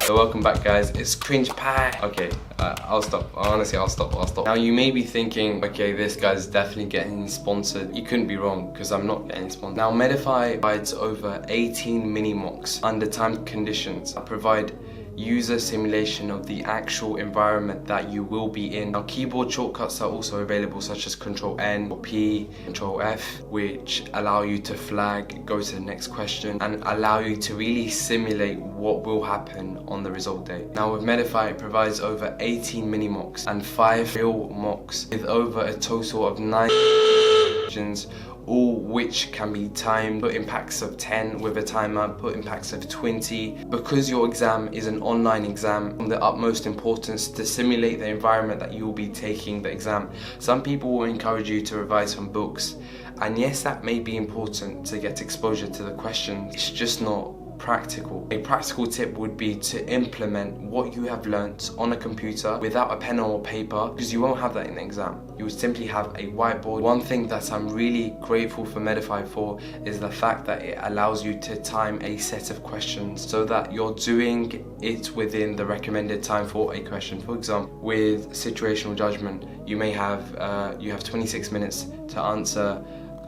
So welcome back, guys. It's Cringe Pie. Okay, I'll stop. Honestly, I'll stop. Now you may be thinking, okay, this guy's definitely getting sponsored. You couldn't be wrong, because I'm not getting sponsored. Now Medify provides over 18 mini mocks under timed conditions that provide user simulation of the actual environment that you will be in. Now keyboard shortcuts are also available, such as Control N or P, Control F, which allow you to flag, go to the next question, and allow you to really simulate what will happen on the result day. Now with Medify, it provides over 18 mini mocks and 5 real mocks with over a total of 9 questions, all which can be timed, put in packs of 10 with a timer, put in packs of 20. Because your exam is an online exam, of the utmost importance to simulate the environment that you will be taking the exam. Some people will encourage you to revise from books, and yes, that may be important to get exposure to the questions. It's just not practical. A practical tip would be to implement what you have learnt on a computer without a pen or paper, because you won't have that in the exam. You would simply have a whiteboard. One thing that I'm really grateful for Medify for is the fact that it allows you to time a set of questions so that you're doing it within the recommended time for a question. For example, with situational judgment, you may have 26 minutes to answer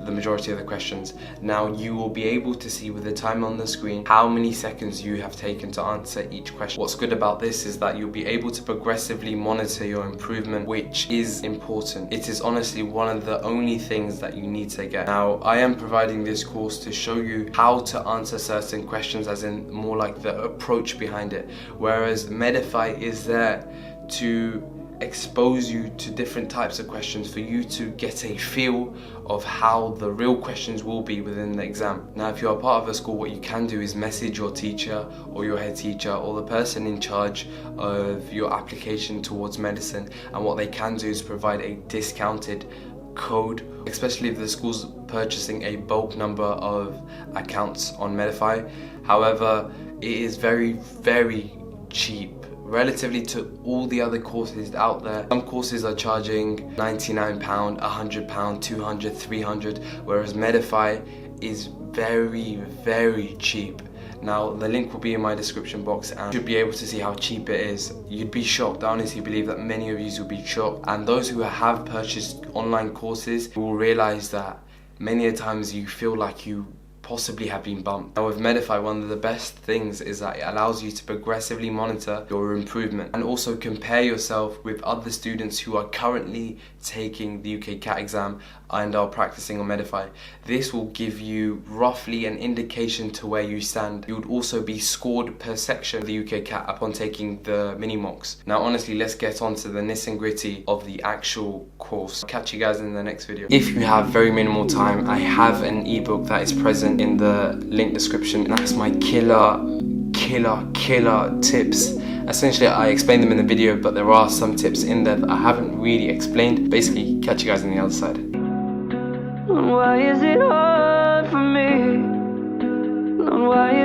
the majority of the questions. Now you will be able to see with the time on the screen how many seconds you have taken to answer each question. What's good about this is that you'll be able to progressively monitor your improvement, which is important. It is honestly one of the only things that you need to get. Now I am providing this course to show you how to answer certain questions, as in more like the approach behind it, whereas Medify is there to expose you to different types of questions for you to get a feel of how the real questions will be within the exam. Now if you're a part of a school, what you can do is message your teacher or your head teacher or the person in charge of your application towards medicine, and what they can do is provide a discounted code, especially if the school's purchasing a bulk number of accounts on Medify. However, it is very, very cheap relatively to all the other courses out there. Some courses are charging £99, £100, £200, £300, whereas Medify is very, very cheap. Now the link will be in my description box, and you should be able to see how cheap it is. You'd be shocked. I honestly believe that many of you will be shocked, and those who have purchased online courses will realise that many a times you feel like you possibly have been bumped. Now with Medify, one of the best things is that it allows you to progressively monitor your improvement and also compare yourself with other students who are currently taking the Ucat exam and are practicing on Medify. This will give you roughly an indication to where you stand. You would also be scored per section of the Ucat upon taking the mini mocks. Now honestly, let's get on to the nitty and gritty of the actual course. I'll catch you guys in the next video. If you have very minimal time, I have an ebook that is present in the link description, and that's my killer tips. Essentially I explained them in the video, but there are some tips in there that I haven't really explained. Basically, catch you guys on the other side. Why is it hard for me? Why